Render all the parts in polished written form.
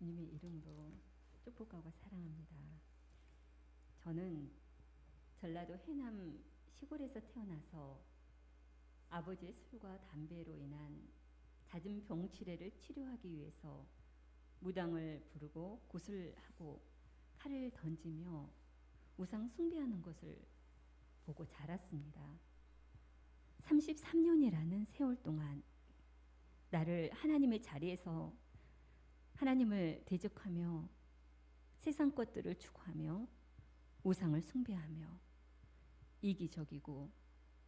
주님의 이름으로 축복하고 사랑합니다. 저는 전라도 해남 시골에서 태어나서 아버지의 술과 담배로 인한 잦은 병치레를 치료하기 위해서 무당을 부르고 구슬하고 칼을 던지며 우상 숭배하는 것을 보고 자랐습니다. 33년이라는 세월 동안 나를 하나님의 자리에서 하나님을 대적하며 세상 것들을 추구하며 우상을 숭배하며 이기적이고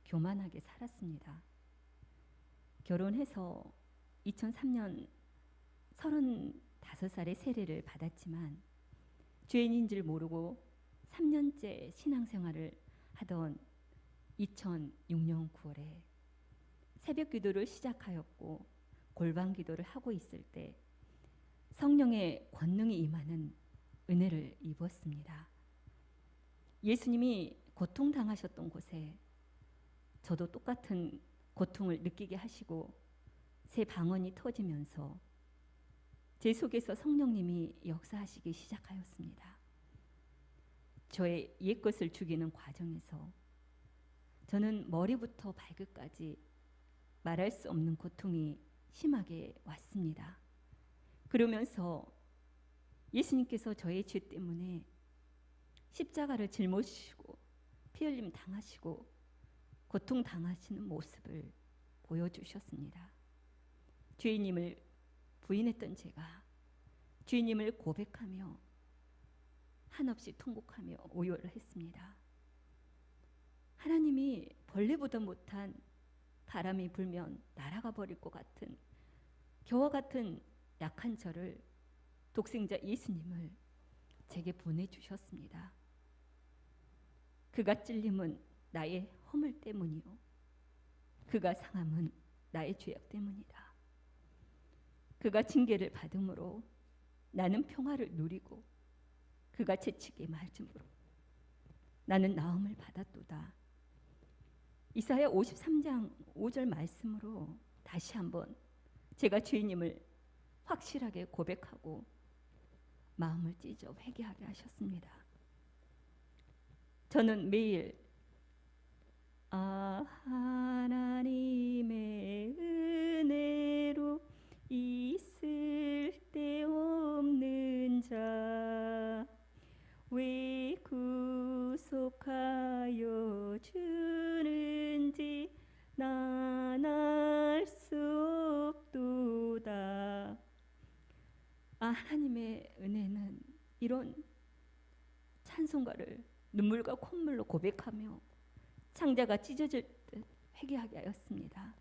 교만하게 살았습니다. 결혼해서 2003년 35살의 세례를 받았지만 죄인인 줄 모르고 3년째 신앙생활을 하던 2006년 9월에 새벽 기도를 시작하였고 골방 기도를 하고 있을 때 성령의 권능이 임하는 은혜를 입었습니다. 예수님이 고통당하셨던 곳에 저도 똑같은 고통을 느끼게 하시고 새 방언이 터지면서 제 속에서 성령님이 역사하시기 시작하였습니다. 저의 옛것을 죽이는 과정에서 저는 머리부터 발끝까지 말할 수 없는 고통이 심하게 왔습니다. 그러면서 예수님께서 저의 죄 때문에 십자가를 짊어지시고 피 흘림 당하시고 고통 당하시는 모습을 보여주셨습니다. 죄인임을 부인했던 제가 죄인임을 고백하며 한없이 통곡하며 오열을 했습니다. 하나님이 벌레보다 못한 바람이 불면 날아가 버릴 것 같은 겨와 같은 약한 저를 독생자 예수님을 제게 보내주셨습니다. 그가 찔림은 나의 허물 때문이요 그가 상함은 나의 죄악 때문이다. 그가 징계를 받음으로 나는 평화를 누리고 그가 채찍에 맞음으로 나는 나음을 받았도다. 이사야 53장 5절 말씀으로 다시 한번 제가 죄인임을 확실하게 고백하고 마음을 찢어 회개하게 하셨습니다. 저는 매일 하나님의 은혜로 있을 데 없는 자 왜 구속하여 주는지 난 알 수 없도다. 하나님의 은혜는 이런 찬송가를 눈물과 콧물로 고백하며 창자가 찢어질 듯 회개하게 하였습니다.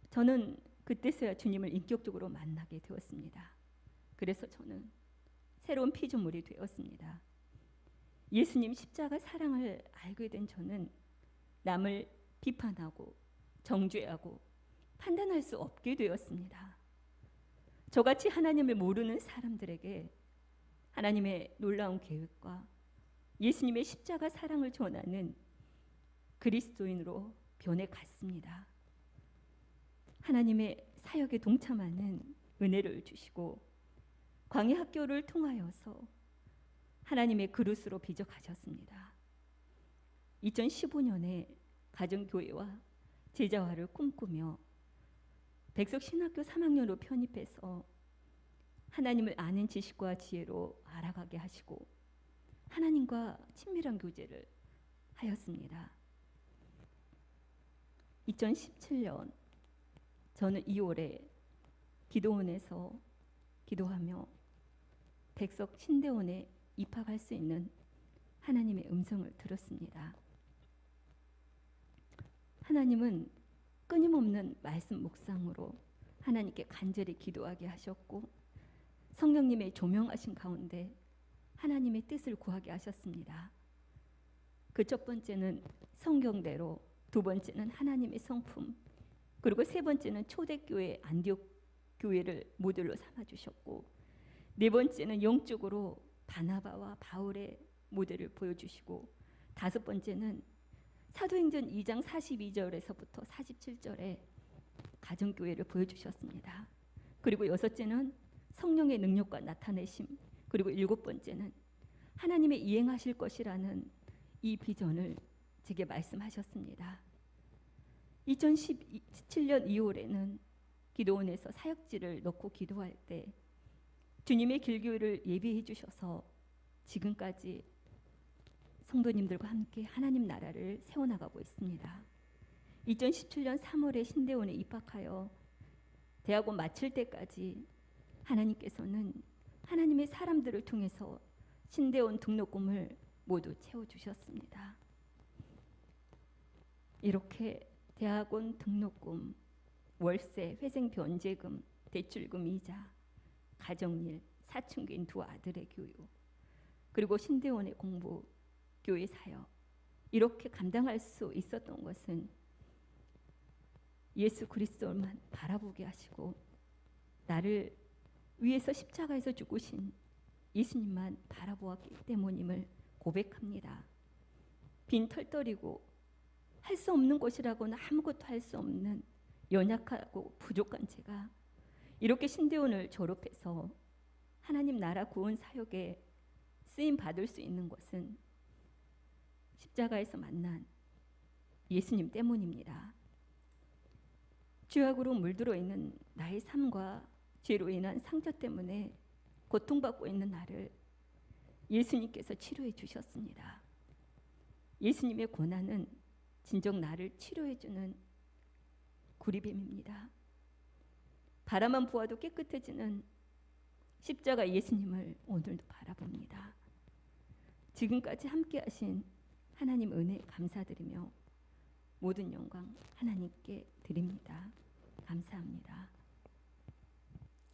저는 그때서야 주님을 인격적으로 만나게 되었습니다. 그래서 저는 새로운 피조물이 되었습니다. 예수님 십자가 사랑을 알게 된 저는 남을 비판하고 정죄하고 판단할 수 없게 되었습니다. 저같이 하나님을 모르는 사람들에게 하나님의 놀라운 계획과 예수님의 십자가 사랑을 전하는 그리스도인으로 변해갔습니다. 하나님의 사역에 동참하는 은혜를 주시고 광야 학교를 통하여서 하나님의 그릇으로 빚어 가셨습니다. 2015년에 가정교회와 제자화를 꿈꾸며 백석신학교 3학년으로 편입해서 하나님을 아는 지식과 지혜로 알아가게 하시고 하나님과 친밀한 교제를 하였습니다. 2017년 저는 2월에 기도원에서 기도하며 백석 신대원에 입학할 수 있는 하나님의 음성을 들었습니다. 하나님은 끊임없는 말씀 묵상으로 하나님께 간절히 기도하게 하셨고 성령님의 조명하신 가운데 하나님의 뜻을 구하게 하셨습니다. 그 첫 번째는 성경대로, 두 번째는 하나님의 성품, 그리고 세 번째는 초대교회 안디옥 교회를 모델로 삼아주셨고 네 번째는 영적으로 바나바와 바울의 모델을 보여주시고 다섯 번째는 사도행전 2장 42절에서부터 47절에 가정교회를 보여주셨습니다. 그리고 여섯째는 성령의 능력과 나타내심, 그리고 7번째는 하나님의 이행하실 것이라는 이 비전을 제게 말씀하셨습니다. 2017년 2월에는 기도원에서 사역지를 넣고 기도할 때 주님의 길교회를 예비해 주셔서 지금까지 성도님들과 함께 하나님 나라를 세워나가고 있습니다. 2017년 3월에 신대원에 입학하여 대학원 마칠 때까지 하나님께서는 하나님의 사람들을 통해서 신대원 등록금을 모두 채워주셨습니다. 이렇게 대학원 등록금, 월세, 회생 변제금, 대출금 이자, 가정일, 사춘기인 2 아들의 교육, 그리고 신대원의 공부, 교회 사역, 이렇게 감당할 수 있었던 것은 예수 그리스도만 바라보게 하시고 나를 위해서 십자가에서 죽으신 예수님만 바라보았기 때문임을 고백합니다. 빈털터리고 할 수 없는 것이라고는 아무것도 할 수 없는 연약하고 부족한 제가 이렇게 신대원을 졸업해서 하나님 나라 구원 사역에 쓰임 받을 수 있는 것은 십자가에서 만난 예수님 때문입니다. 죄악으로 물들어 있는 나의 삶과 죄로 인한 상처 때문에 고통받고 있는 나를 예수님께서 치료해 주셨습니다. 예수님의 고난은 진정 나를 치료해 주는 구리뱀입니다. 바라만 보아도 깨끗해지는 십자가 예수님을 오늘도 바라봅니다. 지금까지 함께 하신 하나님 은혜 감사드리며 모든 영광 하나님께 드립니다. 감사합니다.